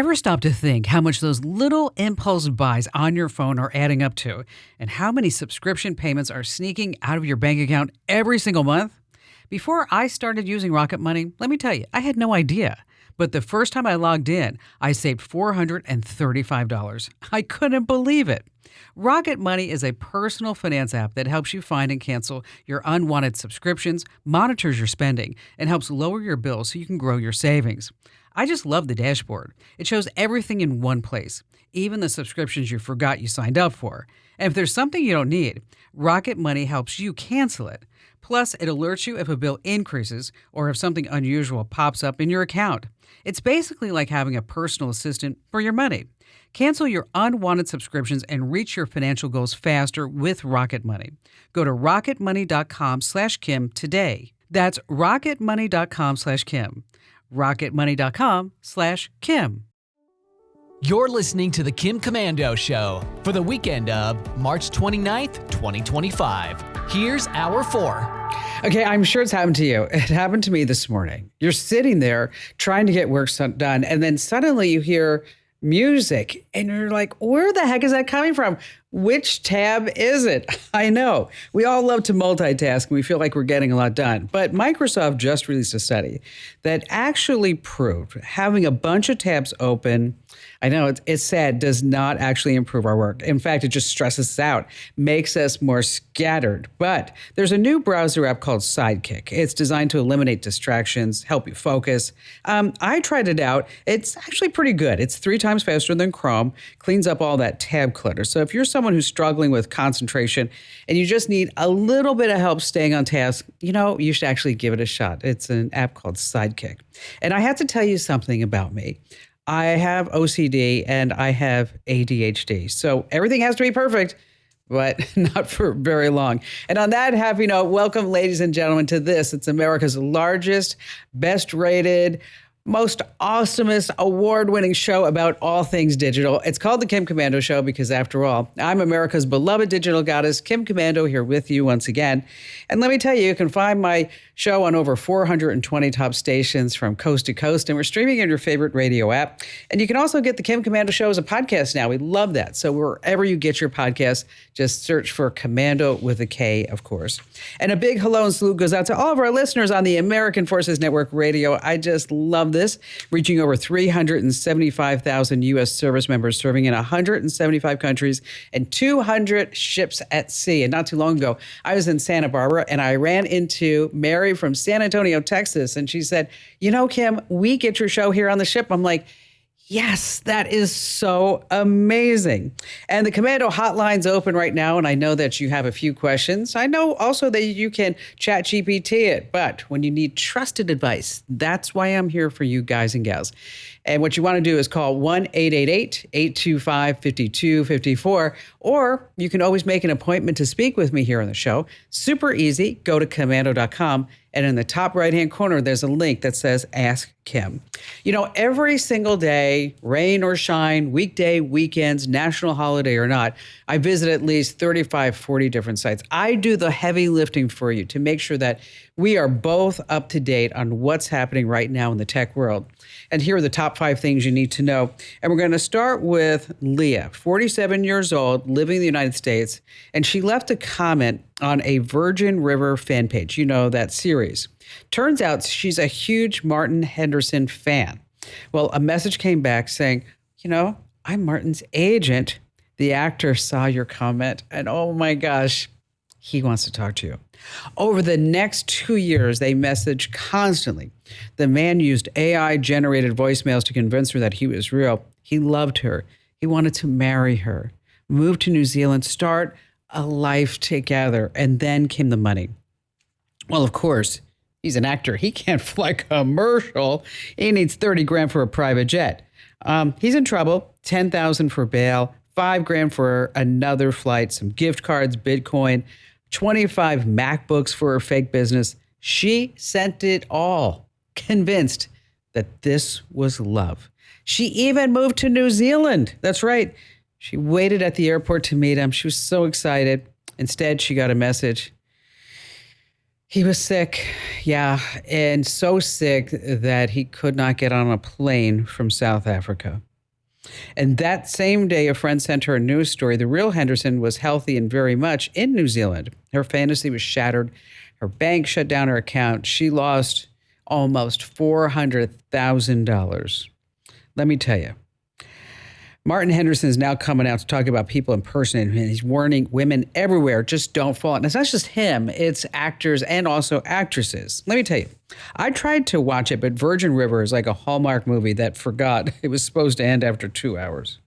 Ever stop to think how much those little impulse buys on your phone are adding up to, and how many subscription payments are sneaking out of your bank account every single month? Before I started using Rocket Money, let me tell you, I had no idea. But the first time I logged in, I saved $435. I couldn't believe it. Rocket Money is a personal finance app that helps you find and cancel your unwanted subscriptions, monitors your spending, and helps lower your bills so you can grow your savings. I just love the dashboard. It shows everything in one place, even the subscriptions you forgot you signed up for. And if there's something you don't need, Rocket Money helps you cancel it. Plus, it alerts you if a bill increases or if something unusual pops up in your account. It's basically like having a personal assistant for your money. Cancel your unwanted subscriptions and reach your financial goals faster with Rocket Money. Go to rocketmoney.com/Kim today. That's rocketmoney.com/Kim. rocketmoney.com/Kim. You're listening to The Kim Komando Show for the weekend of March 29th, 2025. Here's Hour 4. Okay, I'm sure it's happened to you. It happened to me this morning. You're sitting there trying to get work done, and then suddenly you hear music, and you're like, where the heck is that coming from? Which tab is it? I know. We all love to multitask, and we feel like we're getting a lot done. But Microsoft just released a study that actually proved having a bunch of tabs open, I know it's sad, does not actually improve our work. In fact, it just stresses us out, makes us more scattered. But there's a new browser app called Sidekick. It's designed to eliminate distractions, help you focus. I tried it out. It's actually pretty good. It's 3 times faster than Chrome, cleans up all that tab clutter. So if you're someone who's struggling with concentration and you just need a little bit of help staying on task, you should actually give it a shot. It's an app called Sidekick. And I have to tell you something about me. I have OCD and I have ADHD. So everything has to be perfect, but not for very long. And on that happy note, welcome, ladies and gentlemen, to this. It's America's largest, best rated, most awesomest award-winning show about all things digital. It's called The Kim Komando Show because, after all, I'm America's beloved digital goddess, Kim Komando, here with you once again. And let me tell you, you can find my show on over 420 top stations from coast to coast, and we're streaming on your favorite radio app. And you can also get The Kim Komando Show as a podcast now. We love that. So wherever you get your podcasts, just search for Commando with a K, of course. And a big hello and salute goes out to all of our listeners on the American Forces Network Radio. I just love this, reaching over 375,000 U.S. service members serving in 175 countries and 200 ships at sea. And not too long ago, I was in Santa Barbara and I ran into Mary from San Antonio, Texas. And she said, Kim, we get your show here on the ship. I'm like, yes, that is so amazing. And the Commando hotline's open right now, and I know that you have a few questions. I know also that you can chat GPT it, but when you need trusted advice, that's why I'm here for you guys and gals. And what you want to do is call 1-888-825-5254, or you can always make an appointment to speak with me here on the show. Super easy. Go to commando.com, and in the top right-hand corner, there's a link that says Ask Kim. Every single day, rain or shine, weekday, weekends, national holiday or not, I visit at least 35, 40 different sites. I do the heavy lifting for you to make sure that we are both up to date on what's happening right now in the tech world. And here are the top 5 things you need to know. And we're going to start with Leah, 47 years old, living in the United States. And she left a comment on a Virgin River fan page, that series. Turns out she's a huge Martin Henderson fan. Well, a message came back saying, I'm Martin's agent. The actor saw your comment and oh my gosh, he wants to talk to you. Over the next 2 years, they messaged constantly. The man used AI-generated voicemails to convince her that he was real. He loved her. He wanted to marry her, move to New Zealand, start a life together, and then came the money. Well, of course, he's an actor. He can't fly commercial. He needs 30 grand for a private jet. He's in trouble. 10,000 for bail, 5 grand for another flight, some gift cards, Bitcoin, 25 MacBooks for her fake business. She sent it all, convinced that this was love. She even moved to New Zealand. That's right. She waited at the airport to meet him. She was so excited. Instead, she got a message. He was sick, and so sick that he could not get on a plane from South Africa. And that same day, a friend sent her a news story. The real Henderson was healthy and very much in New Zealand. Her fantasy was shattered. Her bank shut down her account. She lost almost $400,000. Let me tell you, Martin Henderson is now coming out to talk about people impersonating him. He's warning women everywhere, just don't fall. And it's not just him, it's actors and also actresses. Let me tell you, I tried to watch it, but Virgin River is like a Hallmark movie that forgot it was supposed to end after 2 hours.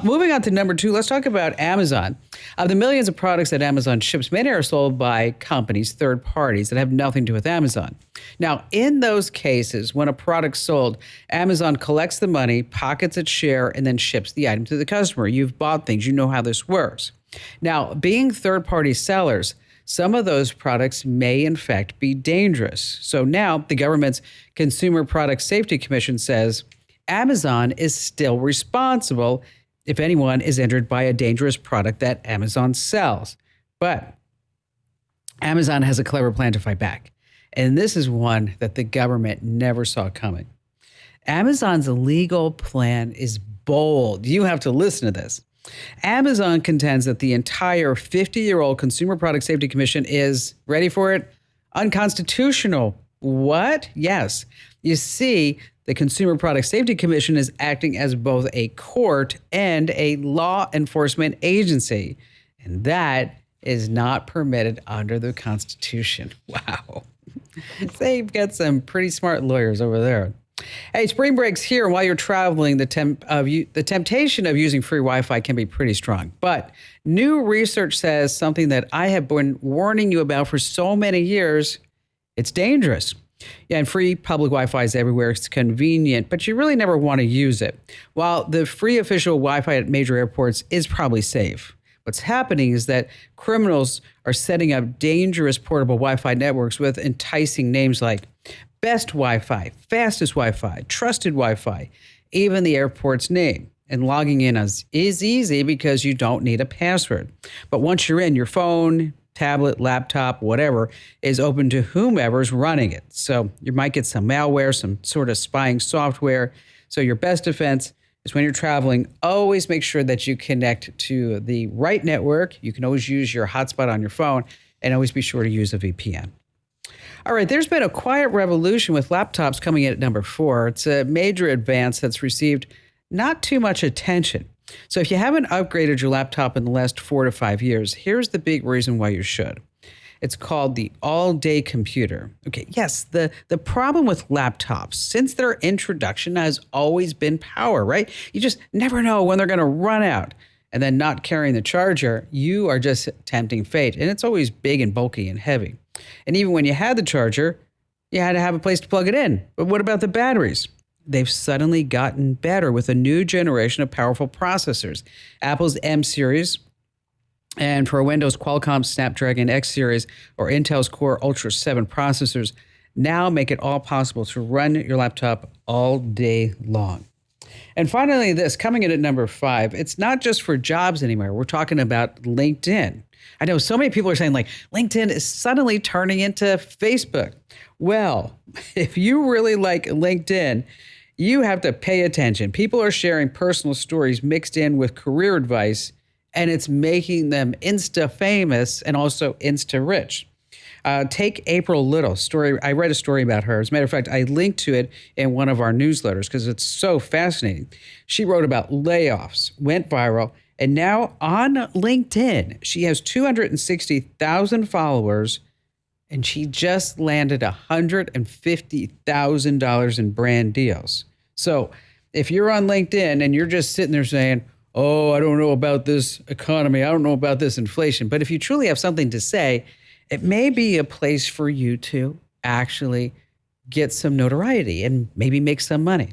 Moving on to number 2, let's talk about Amazon. Of the millions of products that Amazon ships, many are sold by companies, third parties that have nothing to do with Amazon. Now, in those cases, when a product's sold, Amazon collects the money, pockets its share, and then ships the item to the customer. You've bought things, you know how this works. Now, being third-party sellers, some of those products may in fact be dangerous. So now the government's Consumer Product Safety Commission says Amazon is still responsible if anyone is injured by a dangerous product that Amazon sells. But Amazon has a clever plan to fight back. And this is one that the government never saw coming. Amazon's legal plan is bold. You have to listen to this. Amazon contends that the entire 50-year-old Consumer Product Safety Commission is, ready for it, unconstitutional. What? Yes. You see, the Consumer Product Safety Commission is acting as both a court and a law enforcement agency. And that is not permitted under the Constitution. Wow. They've got some pretty smart lawyers over there. Hey, spring break's here. While you're traveling, the temptation of using free Wi-Fi can be pretty strong. But new research says something that I have been warning you about for so many years. It's dangerous. Yeah, and free public Wi-Fi is everywhere. It's convenient, but you really never want to use it. While the free official Wi-Fi at major airports is probably safe, what's happening is that criminals are setting up dangerous portable Wi-Fi networks with enticing names like best Wi-Fi, fastest Wi-Fi, trusted Wi-Fi, even the airport's name. And logging in is easy because you don't need a password. But once you're in, your phone, tablet, laptop, whatever, is open to whomever's running it. So you might get some malware, some sort of spying software. So your best defense is when you're traveling, always make sure that you connect to the right network. You can always use your hotspot on your phone and always be sure to use a VPN. All right, there's been a quiet revolution with laptops coming in at number 4. It's a major advance that's received not too much attention. So if you haven't upgraded your laptop in the last 4 to 5 years, here's the big reason why you should. It's called the all-day computer. Okay, yes, the problem with laptops, since their introduction, has always been power, right? You just never know when they're going to run out. And then not carrying the charger, you are just tempting fate. And it's always big and bulky and heavy. And even when you had the charger, you had to have a place to plug it in. But what about the batteries? They've suddenly gotten better with a new generation of powerful processors. Apple's M series, and for Windows, Qualcomm's Snapdragon X series or Intel's Core Ultra 7 processors now make it all possible to run your laptop all day long. And finally, this, coming in at number 5, it's not just for jobs anymore. We're talking about LinkedIn. I know so many people are saying like LinkedIn is suddenly turning into Facebook. Well, if you really like LinkedIn, you have to pay attention. People are sharing personal stories mixed in with career advice, and it's making them Insta famous and also Insta rich. Take April Little story. I read a story about her. As a matter of fact, I linked to it in one of our newsletters because it's so fascinating. She wrote about layoffs, went viral, and now on LinkedIn, she has 260,000 followers, and she just landed $150,000 in brand deals. So if you're on LinkedIn and you're just sitting there saying, oh, I don't know about this economy, I don't know about this inflation, but if you truly have something to say, it may be a place for you to actually get some notoriety and maybe make some money.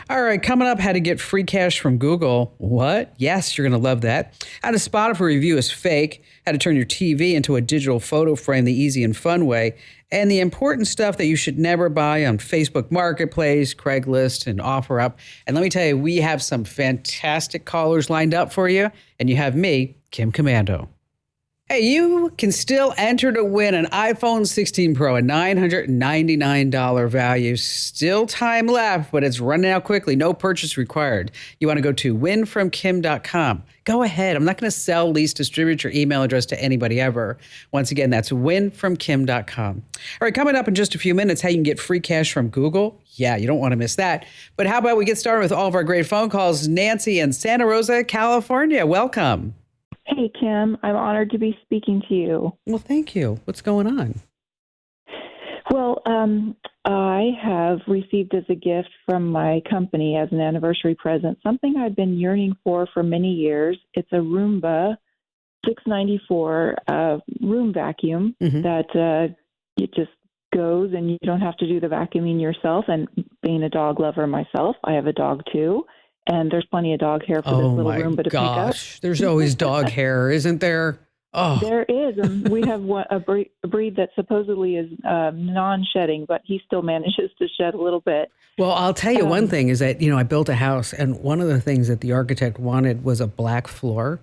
All right, coming up, how to get free cash from Google. What? Yes, you're going to love that. How to spot if a review is fake. How to turn your TV into a digital photo frame the easy and fun way. And the important stuff that you should never buy on Facebook Marketplace, Craigslist, and OfferUp. And let me tell you, we have some fantastic callers lined up for you. And you have me, Kim Commando. Hey, you can still enter to win an iPhone 16 Pro, a $999 value. Still time left, but it's running out quickly. No purchase required. You want to go to winfromkim.com. Go ahead. I'm not going to sell, lease, distribute your email address to anybody ever. Once again, that's winfromkim.com. All right, coming up in just a few minutes, how you can get free cash from Google. Yeah, you don't want to miss that. But how about we get started with all of our great phone calls? Nancy in Santa Rosa, California. Welcome. Hey, Kim. I'm honored to be speaking to you. Well, thank you. What's going on? Well, I have received as a gift from my company as an anniversary present something I've been yearning for many years. It's a Roomba 694 room vacuum that it just goes and you don't have to do the vacuuming yourself. And being a dog lover myself, I have a dog too. And there's plenty of dog hair for this little Roomba to pick up. There's always dog hair, isn't there? Oh, there is. And we have a breed that supposedly is non-shedding, but he still manages to shed a little bit. Well, I'll tell you one thing is that, I built a house and one of the things that the architect wanted was a black floor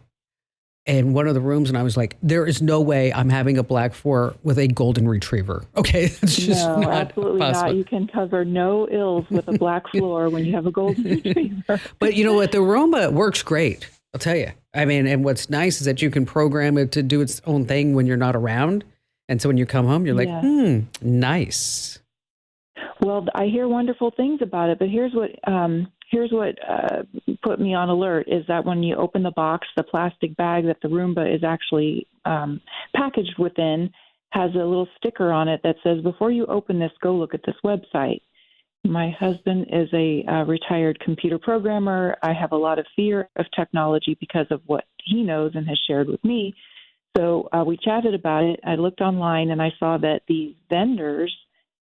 in one of the rooms. And I was like, there is no way I'm having a black floor with a golden retriever. Okay. It's just no, absolutely possible. Not. You can cover no ills with a black floor when you have a golden retriever. But you know what? The Roomba works great. I'll tell you. I mean, and what's nice is that you can program it to do its own thing when you're not around. And so when you come home, you're like, nice. Well, I hear wonderful things about it, but here's what put me on alert is that when you open the box, the plastic bag that the Roomba is actually packaged within has a little sticker on it that says, before you open this, go look at this website. My husband is a retired computer programmer. I have a lot of fear of technology because of what he knows and has shared with me. So we chatted about it. I looked online and I saw that these vendors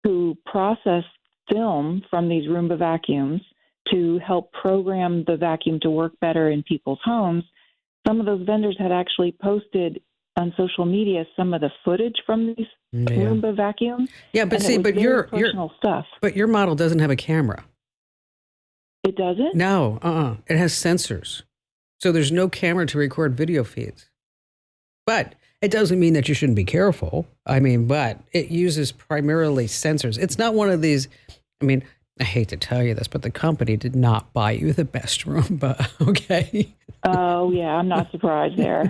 who process film from these Roomba vacuums to help program the vacuum to work better in people's homes, some of those vendors had actually posted on social media some of the footage from these Roomba vacuums. Yeah, but see, but your personal stuff. But your model doesn't have a camera. It doesn't? No, It has sensors. So there's no camera to record video feeds. But it doesn't mean that you shouldn't be careful. I mean, but it uses primarily sensors. It's not one of these, I hate to tell you this, but the company did not buy you the best Roomba, okay? Oh, yeah, I'm not surprised there.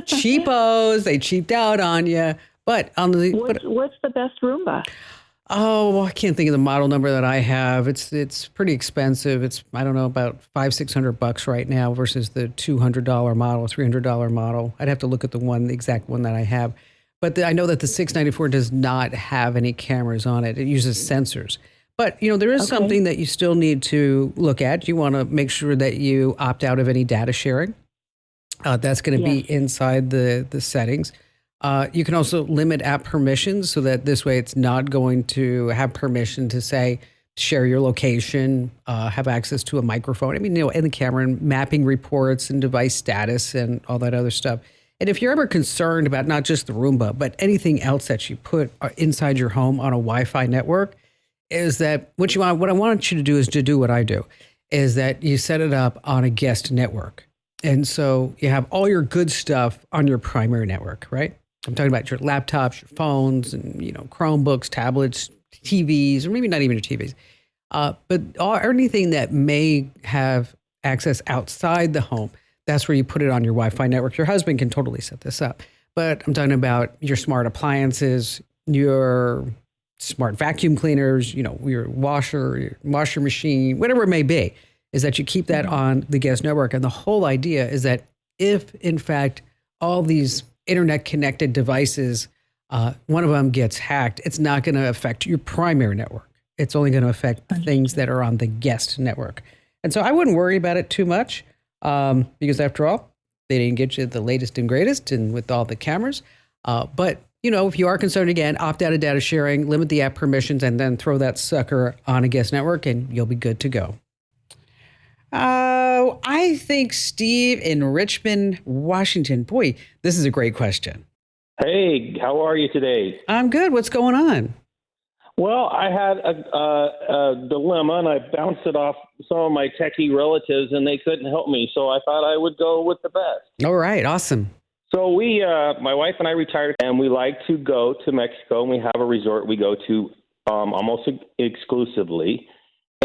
Cheapos, they cheaped out on you. But on the what's the best Roomba? Oh, I can't think of the model number that I have. It's pretty expensive. It's, I don't know, about $500-600 right now versus the $200 model, $300 model. I'd have to look at the exact one that I have. But I know that the 694 does not have any cameras on it. It uses sensors. But, there is something that you still need to look at. You want to make sure that you opt out of any data sharing. That's going to be inside the settings. You can also limit app permissions so that this way it's not going to have permission to say, share your location, have access to a microphone. and the camera and mapping reports and device status and all that other stuff. And if you're ever concerned about not just the Roomba, but anything else that you put inside your home on a Wi-Fi network, is that what I want you to do is to do what I do, is that you set it up on a guest network. And so you have all your good stuff on your primary network, right? I'm talking about your laptops, your phones, and Chromebooks, tablets, TVs, or maybe not even your TVs. But anything that may have access outside the home, that's where you put it on your Wi-Fi network. Your husband can totally set this up. But I'm talking about your smart appliances, your smart vacuum cleaners, your washer machine, whatever it may be, is that you keep that on the guest network. And the whole idea is that if, in fact, all these internet-connected devices, one of them gets hacked, it's not going to affect your primary network. It's only going to affect things that are on the guest network. And so I wouldn't worry about it too much because, after all, they didn't get you the latest and greatest and with all the cameras. But if you are concerned, again, opt out of data sharing, limit the app permissions, and then throw that sucker on a guest network, and you'll be good to go. I think Steve in Richmond, Washington. Boy, this is a great question. Hey, how are you today? I'm good. What's going on? Well, I had a dilemma, and I bounced it off some of my techie relatives, and they couldn't help me. So I thought I would go with the best. All right. Awesome. So we, my wife and I retired, and we like to go to Mexico, and we have a resort we go to almost exclusively.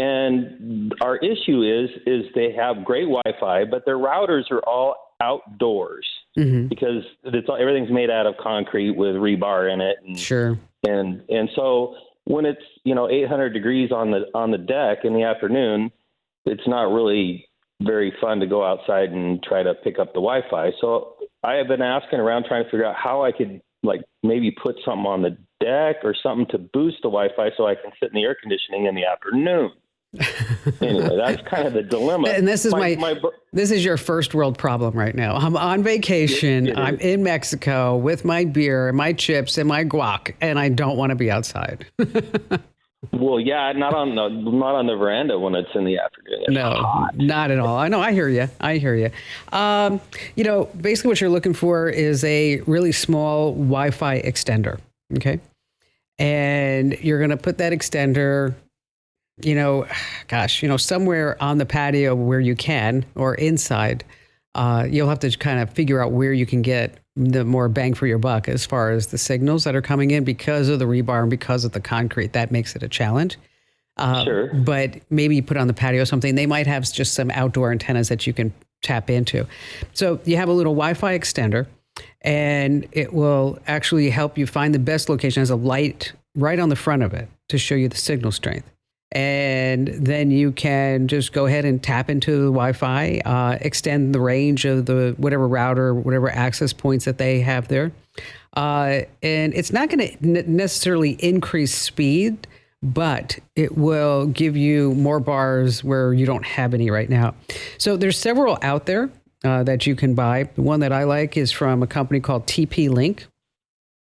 And our issue is they have great Wi-Fi, but their routers are all outdoors because everything's made out of concrete with rebar in it. And, Sure. And so when it's 800 degrees on the deck in the afternoon, it's not really very fun to go outside and try to pick up the Wi-Fi. So I have been asking around trying to figure out how I could maybe put something on the deck or something to boost the Wi-Fi so I can sit in the air conditioning in the afternoon. Anyway, that's kind of the dilemma. And this is this is your first world problem right now. I'm on vacation. I'm in Mexico with my beer and my chips and my guac, and I don't want to be outside. Well, yeah, not on the veranda when it's in the afternoon. It's hot. Not at all. I know. I hear you. Basically what you're looking for is a really small Wi-Fi extender. Okay. And you're going to put that extender, somewhere on the patio where you can, or inside. You'll have to kind of figure out where you can get the more bang for your buck as far as the signals that are coming in because of the rebar and because of the concrete. That makes it a challenge. Sure. But maybe you put on the patio or something. They might have just some outdoor antennas that you can tap into. So you have a little Wi-Fi extender, and it will actually help you find the best location. It has a light right on the front of it to show you the signal strength. And then you can just go ahead and tap into the Wi-Fi, extend the range of the whatever router, whatever access points that they have there. And it's not going to necessarily increase speed, but it will give you more bars where you don't have any right now. So there's several out there that you can buy. The one that I like is from a company called TP-Link.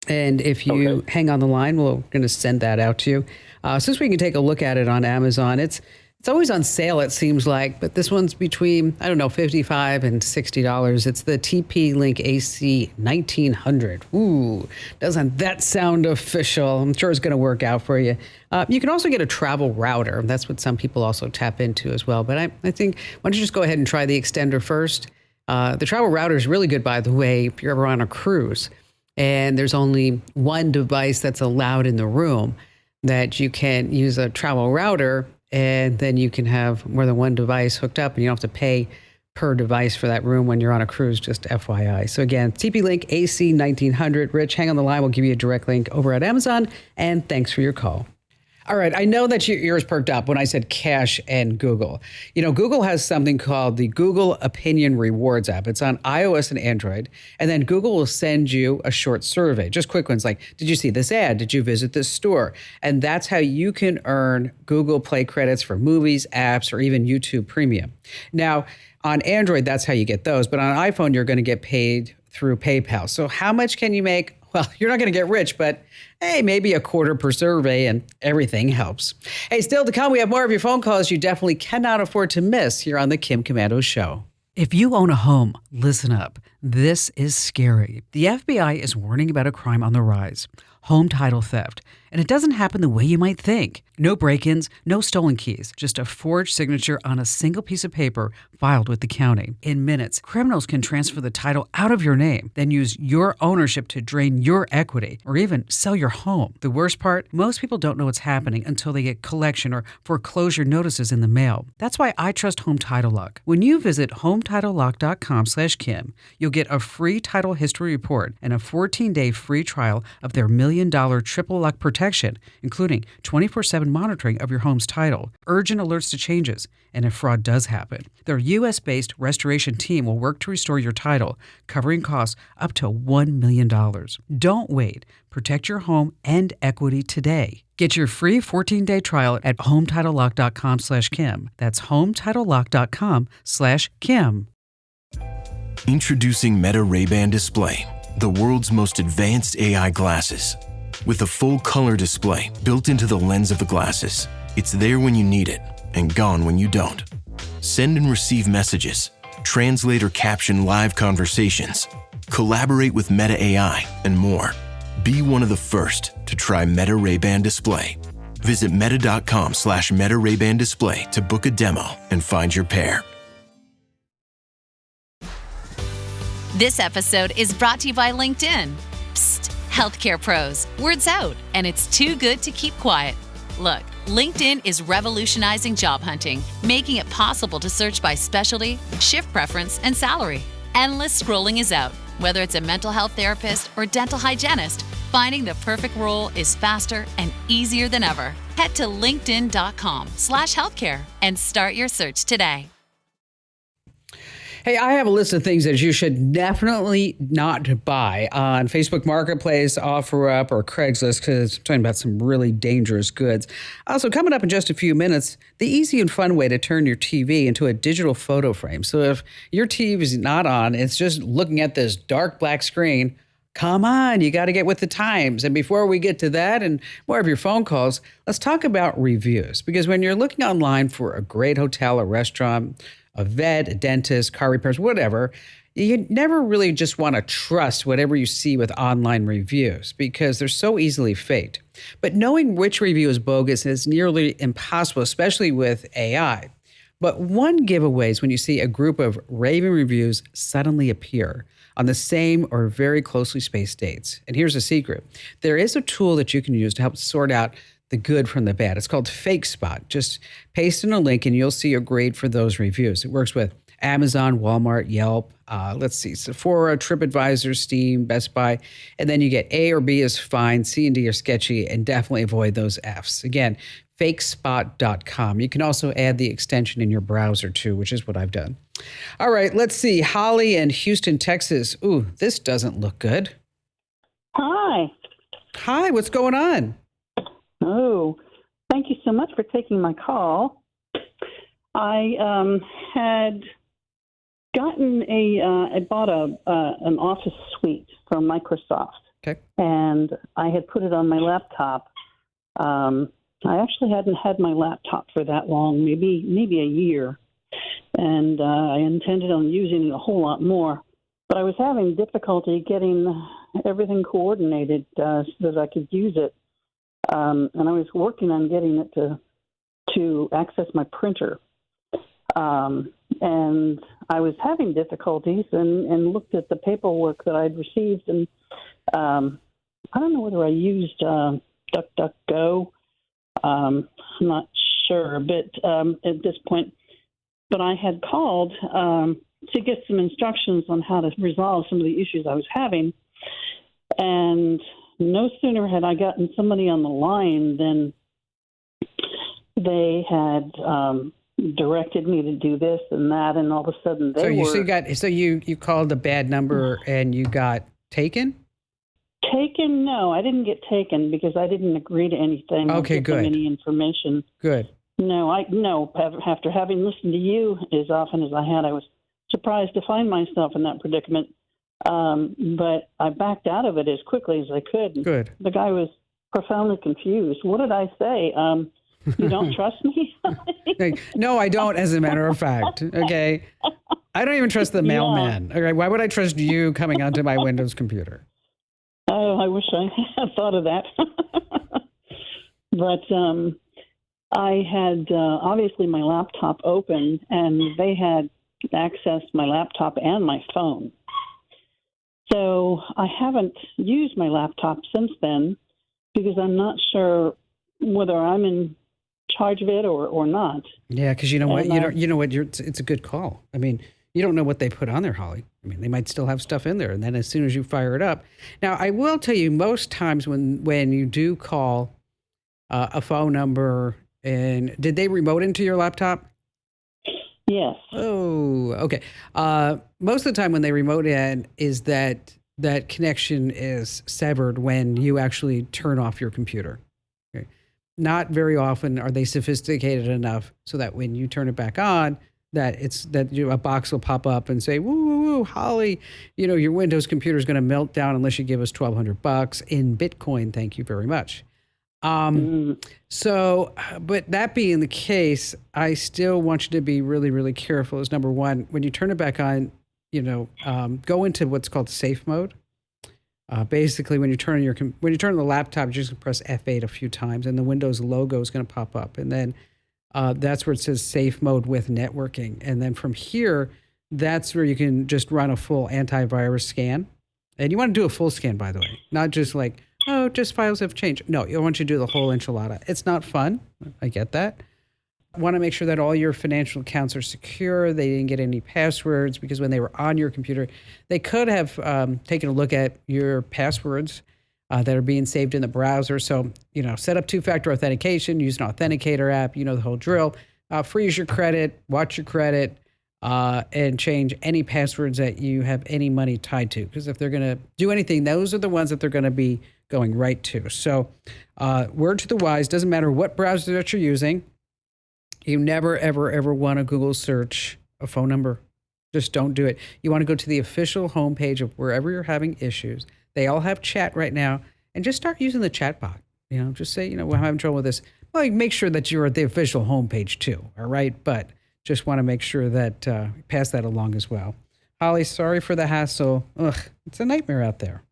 And if you hang on the line, we're going to send that out to you. Since we can take a look at it on Amazon, it's always on sale, it seems like, but this one's between, $55 and $60. It's the TP-Link AC 1900. Ooh, doesn't that sound official? I'm sure it's going to work out for you. You can also get a travel router. That's what some people also tap into as well. But I think, why don't you just go ahead and try the extender first? The travel router is really good, by the way, if you're ever on a cruise and there's only one device that's allowed in the room, that you can use a travel router, and then you can have more than one device hooked up, and you don't have to pay per device for that room when you're on a cruise, just FYI. So again, TP-Link AC 1900. Rich, hang on the line. We'll give you a direct link over at Amazon, and thanks for your call. All right. I know that your ears perked up when I said cash and Google. Google has something called the Google Opinion Rewards app. It's on iOS and Android. And then Google will send you a short survey, just quick ones like, did you see this ad? Did you visit this store? And that's how you can earn Google Play credits for movies, apps, or even YouTube Premium. Now, on Android, that's how you get those. But on iPhone, you're going to get paid through PayPal. So how much can you make? Well, you're not going to get rich, but hey, maybe a quarter per survey and everything helps. Hey, still to come, we have more of your phone calls you definitely cannot afford to miss here on the Kim Komando Show. If you own a home, listen up. This is scary. The FBI is warning about a crime on the rise, home title theft. And it doesn't happen the way you might think. No break-ins, no stolen keys, just a forged signature on a single piece of paper filed with the county. In minutes, criminals can transfer the title out of your name, then use your ownership to drain your equity or even sell your home. The worst part, most people don't know what's happening until they get collection or foreclosure notices in the mail. That's why I trust Home Title Lock. When you visit HometitleLock.com/Kim, you'll get a free title history report and a 14-day free trial of their $1 million triple lock protection, including 24/7 monitoring of your home's title, urgent alerts to changes, and if fraud does happen. Their U.S.-based restoration team will work to restore your title, covering costs up to $1 million. Don't wait. Protect your home and equity today. Get your free 14-day trial at HometitleLock.com/Kim. That's HometitleLock.com/Kim. Introducing Meta Ray-Ban Display, the world's most advanced AI glasses. With a full color display built into the lens of the glasses, it's there when you need it and gone when you don't. Send and receive messages, translate or caption live conversations, collaborate with Meta AI, and more. Be one of the first to try Meta Ray-Ban Display. Visit meta.com/Meta Ray-Ban Display to book a demo and find your pair. This episode is brought to you by LinkedIn. Psst, healthcare pros, word's out, and it's too good to keep quiet. Look, LinkedIn is revolutionizing job hunting, making it possible to search by specialty, shift preference, and salary. Endless scrolling is out. Whether it's a mental health therapist or dental hygienist, finding the perfect role is faster and easier than ever. Head to linkedin.com/healthcare and start your search today. Hey, I have a list of things that you should definitely not buy on Facebook Marketplace, OfferUp, or Craigslist, because I'm talking about some really dangerous goods. Also, coming up in just a few minutes, the easy and fun way to turn your TV into a digital photo frame. So if your TV is not on, it's just looking at this dark black screen, come on, you got to get with the times. And before we get to that and more of your phone calls, let's talk about reviews. Because when you're looking online for a great hotel or restaurant, a vet, a dentist, car repairs, whatever, you never really just want to trust whatever you see with online reviews because they're so easily faked. But knowing which review is bogus is nearly impossible, especially with AI. But one giveaway is when you see a group of raving reviews suddenly appear on the same or very closely spaced dates. And here's a secret. There is a tool that you can use to help sort out the good from the bad. It's called Fake Spot. Just paste in a link and you'll see a grade for those reviews. It works with Amazon, Walmart, Yelp, Sephora, TripAdvisor, Steam, Best Buy. And then you get A or B is fine, C and D are sketchy, and definitely avoid those Fs. Again, fakespot.com. You can also add the extension in your browser too, which is what I've done. All right, let's see. Holly in Houston, Texas. Ooh, this doesn't look good. Hi. Hi, what's going on? Oh, thank you so much for taking my call. I had gotten I bought an office suite from Microsoft. Okay. And I had put it on my laptop. I actually hadn't had my laptop for that long, maybe a year. And I intended on using it a whole lot more. But I was having difficulty getting everything coordinated so that I could use it. And I was working on getting it to access my printer. And I was having difficulties and looked at the paperwork that I'd received. And I don't know whether I used DuckDuckGo. I'm not sure, but at this point. But I had called to get some instructions on how to resolve some of the issues I was having. And no sooner had I gotten somebody on the line than they had directed me to do this and that, and all of a sudden you called a bad number and you got taken? Taken? No, I didn't get taken because I didn't agree to anything. Okay, good. Any information? Good. No, after having listened to you as often as I had, I was surprised to find myself in that predicament. But I backed out of it as quickly as I could. Good. The guy was profoundly confused. What did I say? You don't trust me? No, I don't, as a matter of fact. Okay. I don't even trust the mailman. Okay. Why would I trust you coming onto my Windows computer? Oh, I wish I had thought of that. But I had obviously my laptop open, and they had accessed my laptop and my phone. So I haven't used my laptop since then because I'm not sure whether I'm in charge of it or not. Yeah, because you know what, it's a good call. I mean, you don't know what they put on there, Holly. I mean, they might still have stuff in there, and then as soon as you fire it up. Now, I will tell you, most times when you do call a phone number, and did they remote into your laptop? Yes. Oh, okay. Most of the time when they remote in is that connection is severed when you actually turn off your computer. Okay. Not very often are they sophisticated enough so that when you turn it back on, a box will pop up and say, "Woo, woo, woo, Holly, your Windows computer is going to melt down unless you give us $1,200 in Bitcoin. Thank you very much." So, but that being the case, I still want you to be really, really careful. Is number one, when you turn it back on, go into what's called safe mode. Basically, when you turn the laptop, you're just gonna press F8 a few times, and the Windows logo is going to pop up, and then that's where it says safe mode with networking. And then from here, that's where you can just run a full antivirus scan. And you want to do a full scan, by the way, not just like, oh, just files have changed. No, you want you to do the whole enchilada. It's not fun. I get that. Want to make sure that all your financial accounts are secure. They didn't get any passwords, because when they were on your computer, they could have taken a look at your passwords that are being saved in the browser. So, set up two-factor authentication, use an authenticator app, the whole drill. Freeze your credit, watch your credit, and change any passwords that you have any money tied to. Because if they're going to do anything, those are the ones that they're going to be going right to. So, word to the wise, doesn't matter what browser that you're using. You never, ever, ever want to Google search a phone number. Just don't do it. You want to go to the official homepage of wherever you're having issues. They all have chat right now, and just start using the chat bot. Just say, we're having trouble with this. Well, make sure that you're at the official homepage too. All right. But just want to make sure that pass that along as well. Holly, sorry for the hassle. Ugh, it's a nightmare out there.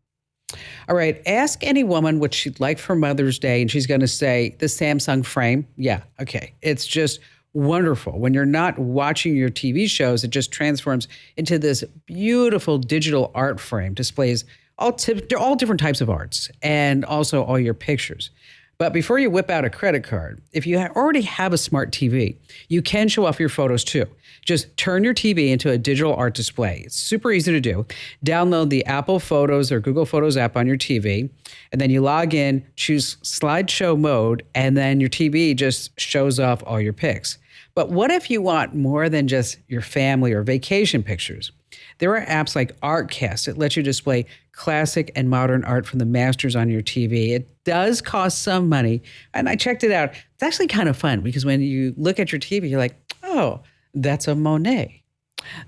All right. Ask any woman what she'd like for Mother's Day, and she's going to say the Samsung frame. Yeah. Okay. It's just wonderful. When you're not watching your TV shows, it just transforms into this beautiful digital art frame, displays all different types of arts and also all your pictures. But before you whip out a credit card, if you already have a smart TV, you can show off your photos too. Just turn your TV into a digital art display. It's super easy to do. Download the Apple Photos or Google Photos app on your TV, and then you log in, choose slideshow mode, and then your TV just shows off all your pics. But what if you want more than just your family or vacation pictures? There are apps like Artcast that let you display classic and modern art from the masters on your TV. It does cost some money, and I checked it out. It's actually kind of fun, because when you look at your TV, you're like, oh, that's a Monet.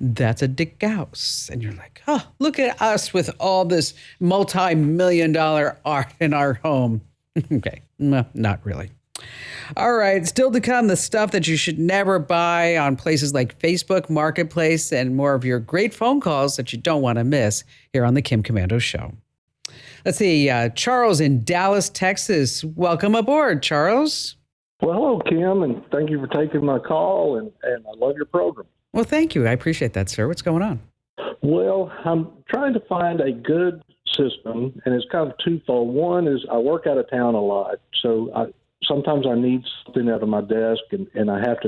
That's a Degas. And you're like, oh, look at us with all this multi-million-dollar art in our home. Okay, no, not really. All right, still to come, the stuff that you should never buy on places like Facebook Marketplace, and more of your great phone calls that you don't want to miss here on the Kim Komando Show. Let's see, Charles in Dallas, Texas. Welcome aboard, Charles. Well, hello, Kim, and thank you for taking my call, and I love your program. Well, thank you. I appreciate that, sir. What's going on? Well, I'm trying to find a good system, and it's kind of twofold. One is I work out of town a lot, so sometimes I need something out of my desk, and I have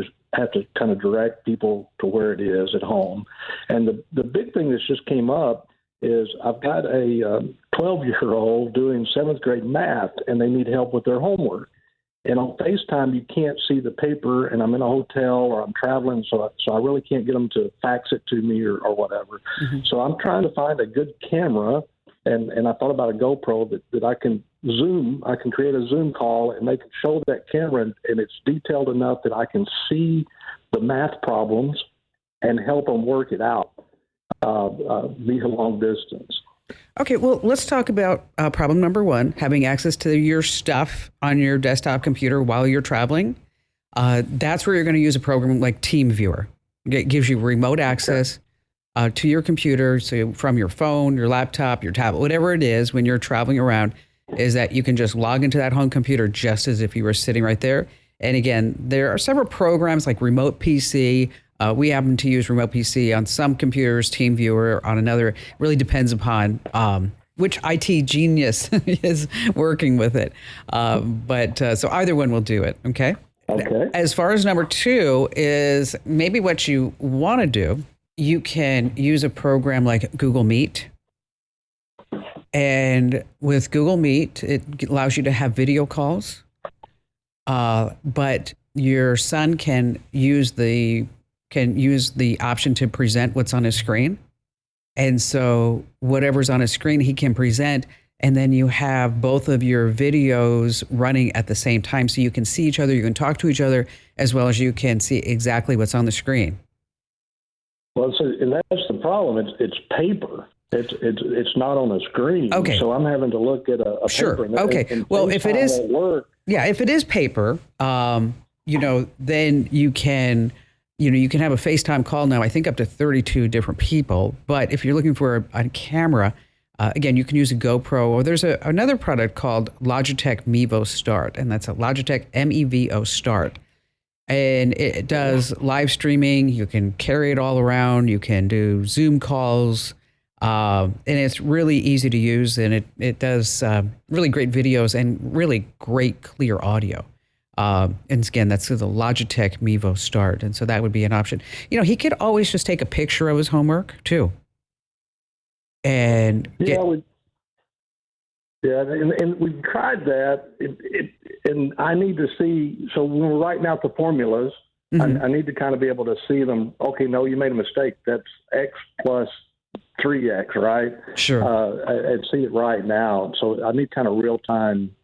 to kind of direct people to where it is at home. And the big thing that's just came up is I've got a 12-year-old doing 7th grade math, and they need help with their homework. And on FaceTime, you can't see the paper, and I'm in a hotel or I'm traveling, so I really can't get them to fax it to me or whatever. Mm-hmm. So I'm trying to find a good camera, and I thought about a GoPro that I can Zoom. I can create a Zoom call, and they can show that camera, and it's detailed enough that I can see the math problems and help them work it out via long distance. Okay, well, let's talk about problem number one, having access to your stuff on your desktop computer while you're traveling. That's where you're going to use a program like TeamViewer. It gives you remote access to your computer, so from your phone, your laptop, your tablet, whatever it is when you're traveling around, is that you can just log into that home computer just as if you were sitting right there. And again, there are several programs like Remote PC. We happen to use Remote PC on some computers, TeamViewer on another. It really depends upon which IT genius is working with it. So either one will do it, okay? Okay. As far as number two is maybe what you want to do, you can use a program like Google Meet. And with Google Meet, it allows you to have video calls, but your son can use the option to present what's on his screen. And so whatever's on his screen, he can present. And then you have both of your videos running at the same time. So you can see each other, you can talk to each other, as well as you can see exactly what's on the screen. Well, and that's the problem. It's paper. It's not on a screen. Okay. So I'm having to look at a sure. paper. Okay. And well, if it is, if it is paper, then you can have a FaceTime call now, I think up to 32 different people. But if you're looking for a camera, again, you can use a GoPro, or there's another product called Logitech Mevo Start, and that's a Logitech MEVO Start. and it does live streaming. You can carry it all around. You can do Zoom calls, and it's really easy to use. And it does really great videos and really great clear audio. And again, that's the Logitech Mevo Start, and so that would be an option. He could always just take a picture of his homework too, and and we tried that. And I need to see. So when we're writing out the formulas, I need to kind of be able to see them. Okay, no, you made a mistake. That's x plus 3x, right? Sure. And see it right now. So I need kind of real time.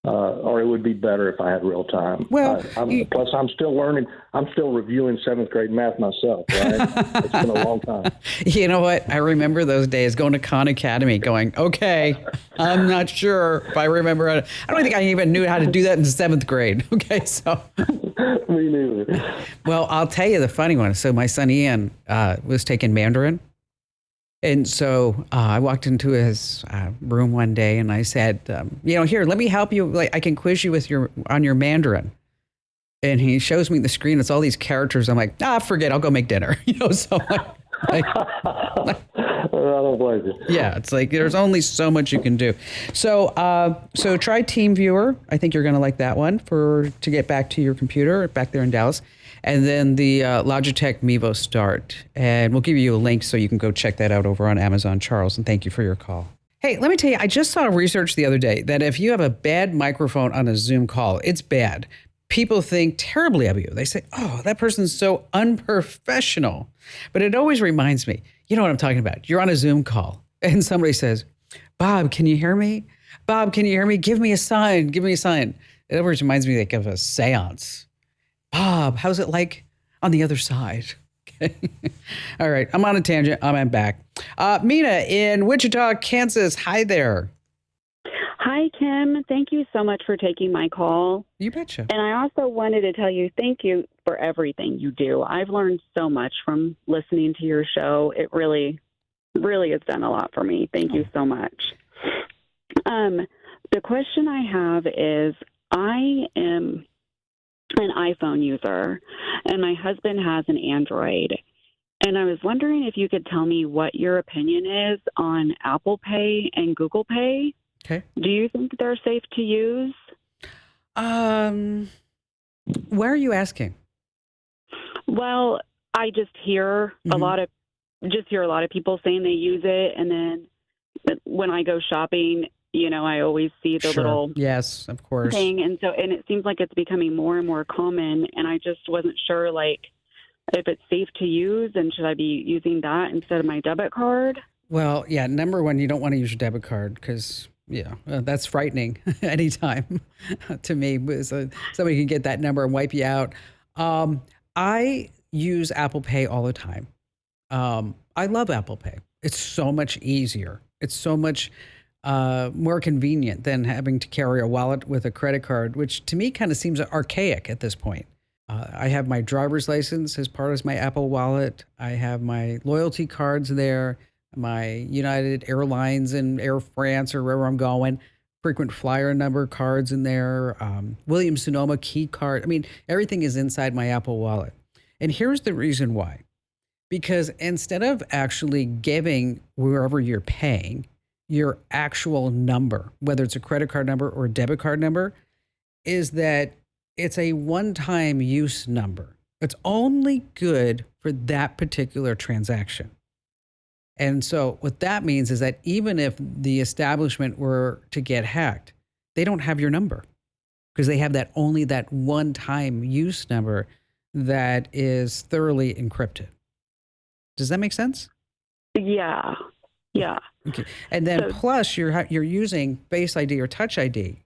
Or it would be better if I had real time. Well, plus I'm still learning. I'm still reviewing 7th grade math myself. Right? It's been a long time. You know what? I remember those days going to Khan Academy, going, "Okay, I'm not sure if I remember. I don't think I even knew how to do that in 7th grade." Okay, so. Me neither. Well, I'll tell you the funny one. So my son Ian was taking Mandarin. And so I walked into his room one day and I said, here, let me help you. Like, I can quiz you on your Mandarin. And he shows me the screen. It's all these characters. I'm like, forget, I'll go make dinner. So I don't blame you. Yeah, it's like there's only so much you can do. So try TeamViewer. I think you're going to like that one to get back to your computer back there in Dallas. And then the Logitech Mevo Start. And we'll give you a link so you can go check that out over on Amazon, Charles. And thank you for your call. Hey, let me tell you, I just saw research the other day that if you have a bad microphone on a Zoom call, it's bad. People think terribly of you. They say, "Oh, that person's so unprofessional." But it always reminds me, you know what I'm talking about. You're on a Zoom call and somebody says, "Bob, can you hear me? Bob, can you hear me? Give me a sign. Give me a sign." It always reminds me like of a seance. "Bob, how's it like on the other side?" Okay. All right. I'm on a tangent. I'm back. Mina in Wichita, Kansas. Hi there. Hi, Kim. Thank you so much for taking my call. You betcha. And I also wanted to tell you thank you for everything you do. I've learned so much from listening to your show. It really, really has done a lot for me. Thank you so much. The question I have is, I am an iPhone user, and my husband has an Android. And I was wondering if you could tell me what your opinion is on Apple Pay and Google Pay. Okay. Do you think they're safe to use? Why are you asking? Well, I just hear a lot of people saying they use it, and then when I go shopping, I always see the little yes, of course thing, and it seems like it's becoming more and more common, and I just wasn't sure if it's safe to use, and should I be using that instead of my debit card? Well, yeah. Number one, you don't want to use your debit card because that's frightening anytime to me. Somebody can get that number and wipe you out. I use Apple Pay all the time. I love Apple Pay. It's so much easier. It's so much more convenient than having to carry a wallet with a credit card, which to me kind of seems archaic at this point. I have my driver's license as part of my Apple Wallet. I have my loyalty cards there, my United Airlines and Air France or wherever I'm going, frequent flyer number cards in there, Williams-Sonoma key card. I mean, everything is inside my Apple Wallet. And here's the reason why. Because instead of actually giving wherever you're paying your actual number, whether it's a credit card number or a debit card number, is that it's a one-time use number. It's only good for that particular transaction. And so what that means is that even if the establishment were to get hacked, they don't have your number because they have only that one-time use number that is thoroughly encrypted. Does that make sense? Yeah. Okay. And then plus you're using Face ID or Touch ID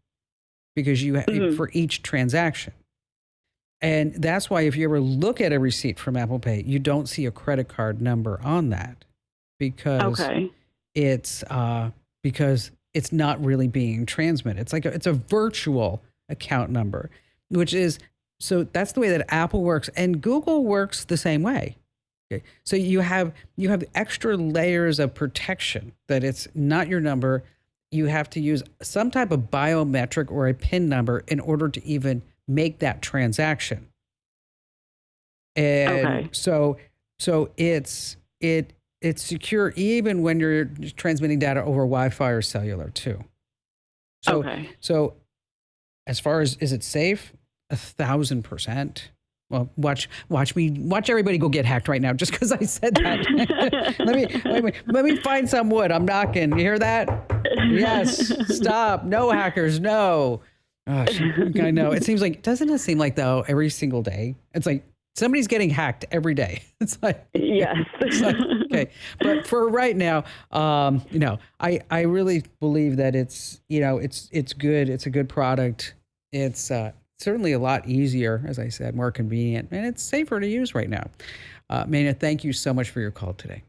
because you for each transaction. And that's why if you ever look at a receipt from Apple Pay, you don't see a credit card number on that because it's not really being transmitted. It's like it's a virtual account number, which is so that's the way that Apple works, and Google works the same way. Okay. So you have extra layers of protection that it's not your number. You have to use some type of biometric or a PIN number in order to even make that transaction. And Okay. so it's secure even when you're transmitting data over Wi-Fi or cellular too. So Okay. so as far as is it safe? 1,000%. Well, watch everybody go get hacked right now just because I said that. let me find some wood. I'm knocking. You hear that? Yes. Stop. No hackers. No. Gosh, I know. Doesn't it seem like though every single day? It's like somebody's getting hacked every day. It's like Yes. okay. But for right now, I really believe that it's good. It's a good product. It's certainly a lot easier, as I said, more convenient, and it's safer to use right now. Maynard, thank you so much for your call today.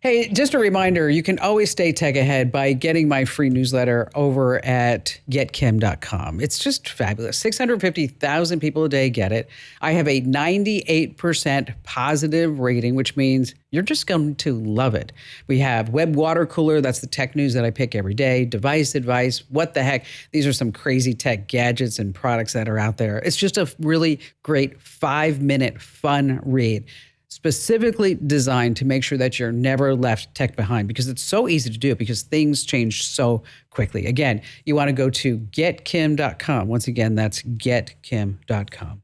Hey, just a reminder, you can always stay tech ahead by getting my free newsletter over at getkim.com. It's just fabulous. 650,000 people a day get it. I have a 98% positive rating, which means you're just going to love it. We have web water cooler. That's the tech news that I pick every day. Device advice. What the heck? These are some crazy tech gadgets and products that are out there. It's just a really great 5-minute fun read, specifically designed to make sure that you're never left tech behind, because it's so easy to do it because things change so quickly. Again, you want to go to getkim.com. Once again, that's getkim.com.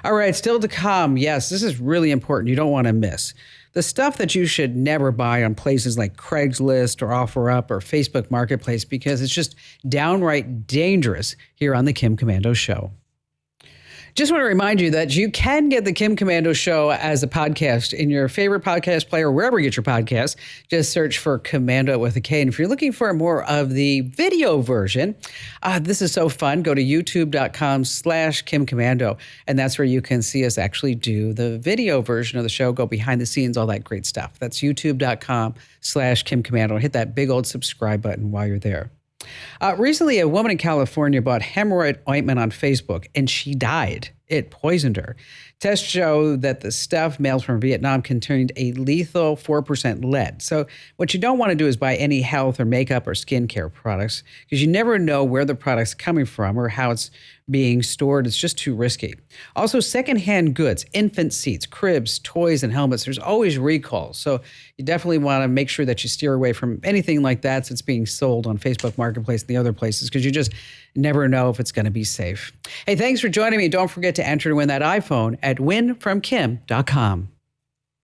All right, still to come. Yes, this is really important. You don't want to miss the stuff that you should never buy on places like Craigslist or OfferUp or Facebook Marketplace, because it's just downright dangerous here on the Kim Komando Show. Just want to remind you that you can get the Kim Komando Show as a podcast in your favorite podcast player, wherever you get your podcasts. Just search for Komando with a K. And if you're looking for more of the video version, this is so fun. Go to youtube.com/Kim Komando. And that's where you can see us actually do the video version of the show, go behind the scenes, all that great stuff. That's youtube.com/Kim Komando. Hit that big old subscribe button while you're there. Recently, a woman in California bought hemorrhoid ointment on Facebook, and she died. It poisoned her. Tests show that the stuff mailed from Vietnam contained a lethal 4% lead. So what you don't want to do is buy any health or makeup or skincare products, because you never know where the product's coming from or how it's being stored. It's just too risky. Also, secondhand goods, infant seats, cribs, toys, and helmets, there's always recalls. So you definitely want to make sure that you steer away from anything like that that's being sold on Facebook Marketplace and the other places, because you just never know if it's going to be safe. Hey, thanks for joining me. Don't forget to enter to win that iPhone at winfromkim.com.